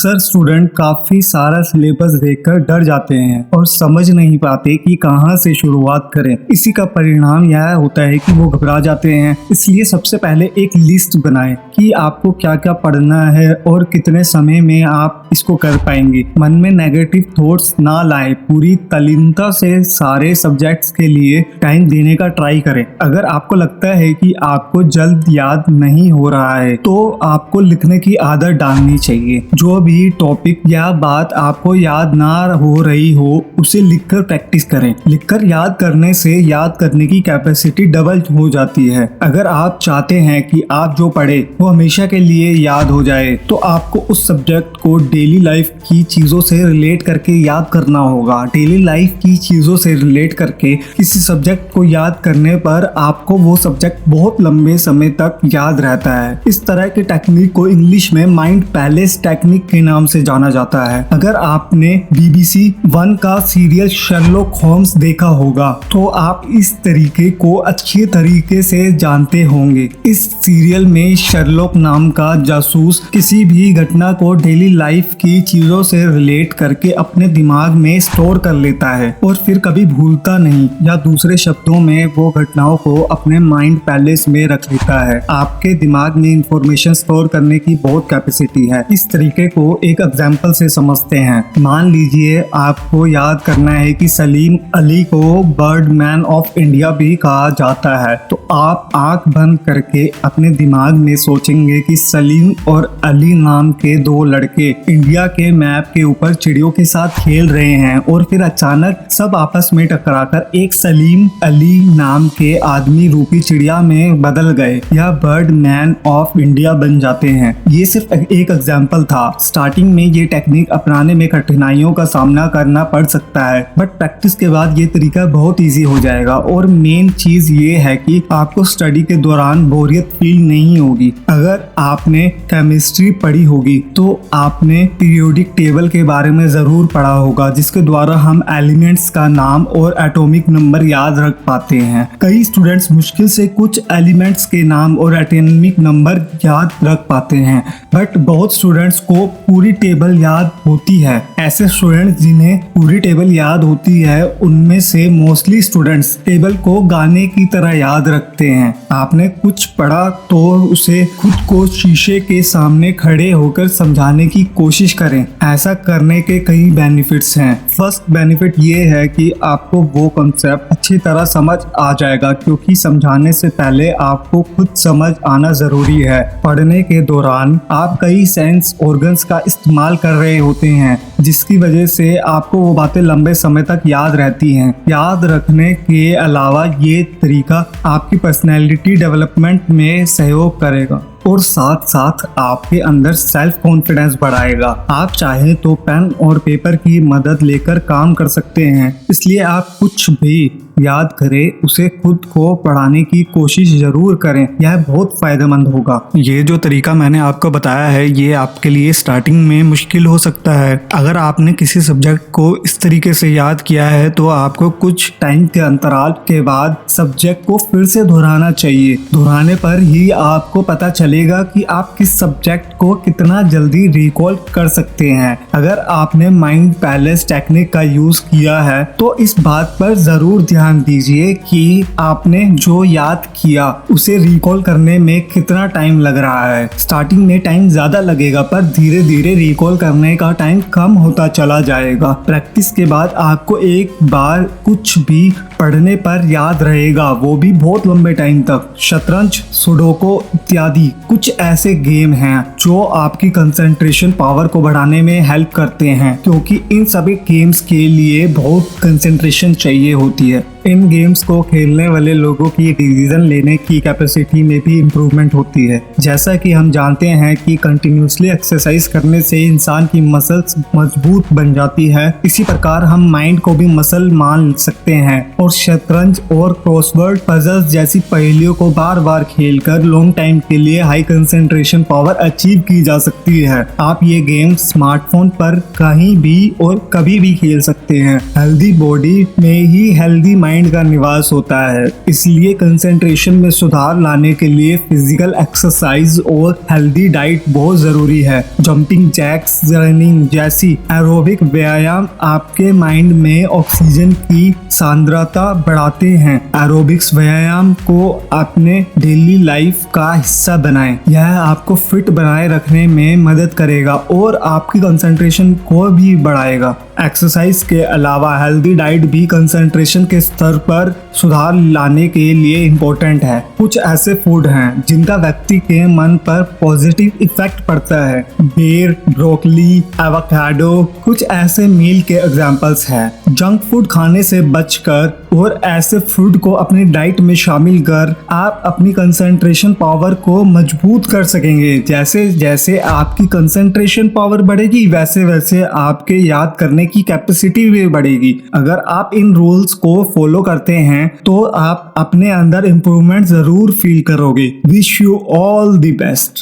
अक्सर स्टूडेंट काफी सारा सिलेबस देखकर डर जाते हैं और समझ नहीं पाते कि कहां से शुरुआत करें। इसी का परिणाम यह होता है कि वो घबरा जाते हैं। इसलिए सबसे पहले एक लिस्ट बनाएं कि आपको क्या क्या पढ़ना है और कितने समय में आप इसको कर पाएंगे। मन में नेगेटिव थॉट्स ना लाएं, पूरी तल्लीनता से सारे सब्जेक्ट्स के लिए टाइम देने का ट्राई करें। अगर आपको लगता है कि आपको जल्द याद नहीं हो रहा है तो आपको लिखने की आदत डालनी चाहिए। जो भी टॉपिक या बात आपको याद ना हो रही हो उसे लिखकर प्रैक्टिस करें। लिखकर याद करने से याद करने की कैपेसिटी डबल हो जाती है। अगर आप चाहते हैं कि आप जो पढ़े वो हमेशा के लिए याद हो जाए तो आपको उस सब्जेक्ट को डेली लाइफ की चीजों से रिलेट करके याद करना होगा। डेली लाइफ की चीजों से रिलेट करके किसी सब्जेक्ट को याद करने पर आपको वो सब्जेक्ट बहुत लंबे समय तक याद रहता है। इस तरह की टेक्निक को इंग्लिश में माइंड पैलेस टेक्निक के नाम से जाना जाता है। अगर आपने BBC 1 का सीरियल शर्लॉक होम्स देखा होगा तो आप इस तरीके को अच्छे तरीके से जानते होंगे। इस सीरियल में शर्लॉक नाम का जासूस किसी भी घटना को डेली लाइफ की चीजों से रिलेट करके अपने दिमाग में स्टोर कर लेता है और फिर कभी भूलता नहीं, या दूसरे शब्दों में वो घटनाओं को अपने माइंड पैलेस में रख लेता है। आपके दिमाग में इंफॉर्मेशन स्टोर करने की बहुत कैपेसिटी है। इस तरीके को एक एग्जाम्पल से समझते हैं। मान लीजिए आपको याद करना है कि सलीम अली को बर्डमैन ऑफ इंडिया भी कहा जाता है, तो आप आंख बंद करके अपने दिमाग में सोचेंगे कि सलीम और अली नाम के दो लड़के इंडिया के मैप के ऊपर चिड़ियों के साथ खेल रहे हैं और फिर अचानक सब आपस में टकराकर एक सलीम अली नाम के आदमी रूपी चिड़िया में बदल गए या बर्डमैन ऑफ इंडिया बन जाते हैं। ये सिर्फ एक एग्जाम्पल था। स्टार्टिंग में ये टेक्निक अपनाने में कठिनाइयों का सामना करना पड़ सकता है, बट प्रैक्टिस के बाद ये तरीका बहुत इजी हो जाएगा। और मेन चीज ये है कि आपको स्टडी के दौरान बोरियत फील नहीं होगी। अगर आपने केमिस्ट्री पढ़ी होगी तो आपने पीरियोडिक टेबल के बारे में जरूर पढ़ा होगा, जिसके द्वारा हम एलिमेंट्स का नाम और एटॉमिक नंबर याद रख पाते हैं। कई स्टूडेंट्स मुश्किल से कुछ एलिमेंट्स के नाम और एटॉमिक नंबर याद रख पाते हैं, बट बहुत स्टूडेंट्स को पूरी टेबल याद होती है। ऐसे स्टूडेंट्स जिन्हें पूरी टेबल याद होती है उनमें से मोस्टली स्टूडेंट्स टेबल को गाने की तरह याद रखते हैं। आपने कुछ पढ़ा तो उसे खुद को शीशे के सामने खड़े होकर समझाने की कोशिश करें। ऐसा करने के कई बेनिफिट्स हैं। फर्स्ट बेनिफिट ये है कि आपको वो कॉन्सेप्ट अच्छी तरह समझ आ जाएगा, क्योंकि समझाने से पहले आपको खुद समझ आना जरूरी है। पढ़ने के दौरान आप कई सेंस ऑर्गन्स का इस्तेमाल कर रहे होते हैं, जिसकी वजह से आपको वो बातें लंबे समय तक याद रहती हैं। याद रखने के अलावा ये तरीका आपकी पर्सनैलिटी डेवलपमेंट में सहयोग करेगा और साथ साथ आपके अंदर सेल्फ कॉन्फिडेंस बढ़ाएगा। आप चाहे तो पेन और पेपर की मदद लेकर काम कर सकते हैं, इसलिए आप कुछ भी याद करें उसे खुद को पढ़ाने की कोशिश जरूर करें। यह बहुत फायदेमंद होगा। ये जो तरीका मैंने आपको बताया है ये आपके लिए स्टार्टिंग में मुश्किल हो सकता है। अगर आपने किसी सब्जेक्ट को इस तरीके से याद किया है तो आपको कुछ टाइम के अंतराल के बाद सब्जेक्ट को फिर से दोहराना चाहिए। दोहराने पर ही आपको पता चलेगा कि आप किस सब्जेक्ट को कितना जल्दी रिकॉल कर सकते हैं। अगर आपने माइंड पैलेस टेक्निक का यूज किया है तो इस बात पर जरूर ध्यान दीजिए कि आपने जो याद किया उसे रिकॉल करने में कितना टाइम लग रहा है। स्टार्टिंग में टाइम ज्यादा लगेगा पर धीरे धीरे रिकॉल करने का टाइम कम होता चला जाएगा। प्रैक्टिस के बाद आपको एक बार कुछ भी पढ़ने पर याद रहेगा, वो भी बहुत लंबे टाइम तक। शतरंज, सुडोको इत्यादि कुछ ऐसे गेम हैं जो आपकी कंसंट्रेशन पावर को बढ़ाने में हेल्प करते हैं, क्योंकि इन सभी गेम्स के लिए बहुत कंसंट्रेशन चाहिए होती है। इन गेम्स को खेलने वाले लोगों की डिसीजन लेने की कैपेसिटी में भी इम्प्रूवमेंट होती है। जैसा कि हम जानते हैं कि कंटिन्यूसली एक्सरसाइज करने से इंसान की मसल्स मजबूत बन जाती है, इसी प्रकार हम माइंड को भी मसल मान सकते हैं और शतरंज और क्रॉसवर्ड पजल्स जैसी पहेलियों को बार बार खेलकर लॉन्ग टाइम के लिए हाई कंसंट्रेशन पावर अचीव की जा सकती है। आप ये गेम स्मार्टफोन पर कहीं भी और कभी भी खेल सकते हैं। हेल्दी बॉडी में ही हेल्दी माइंड माइंड का निवास होता है। इसलिए कंसंट्रेशन में सुधार लाने के लिए फिजिकल एक्सरसाइज और हेल्दी डाइट बहुत जरूरी है। जंपिंग जैक्स, रनिंग जैसी एरोबिक व्यायाम आपके माइंड में ऑक्सीजन की सांद्रता बढ़ाते हैं। एरोबिक्स व्यायाम को अपने डेली लाइफ का हिस्सा बनाएं। यह आपको फिट बनाए रखने में मदद करेगा और आपकी कंसंट्रेशन को भी बढ़ाएगा। एक्सरसाइज के अलावा हेल्दी डाइट भी कंसंट्रेशन के स्तर पर सुधार लाने के लिए इम्पोर्टेंट है। कुछ ऐसे फूड हैं जिनका व्यक्ति के मन पर पॉजिटिव इफेक्ट पड़ता है। बेर, ब्रोकली, एवोकाडो कुछ ऐसे मील के एग्जांपल्स हैं। जंक फूड खाने से बचकर और ऐसे फूड को अपनी डाइट में शामिल कर आप अपनी कंसंट्रेशन पावर को मजबूत कर सकेंगे। जैसे जैसे आपकी कंसंट्रेशन पावर बढ़ेगी वैसे वैसे आपके याद करने की कैपेसिटी भी बढ़ेगी। अगर आप इन रूल्स को फॉलो करते हैं तो आप अपने अंदर इम्प्रूवमेंट जरूर फील करोगे। Wish you all the best.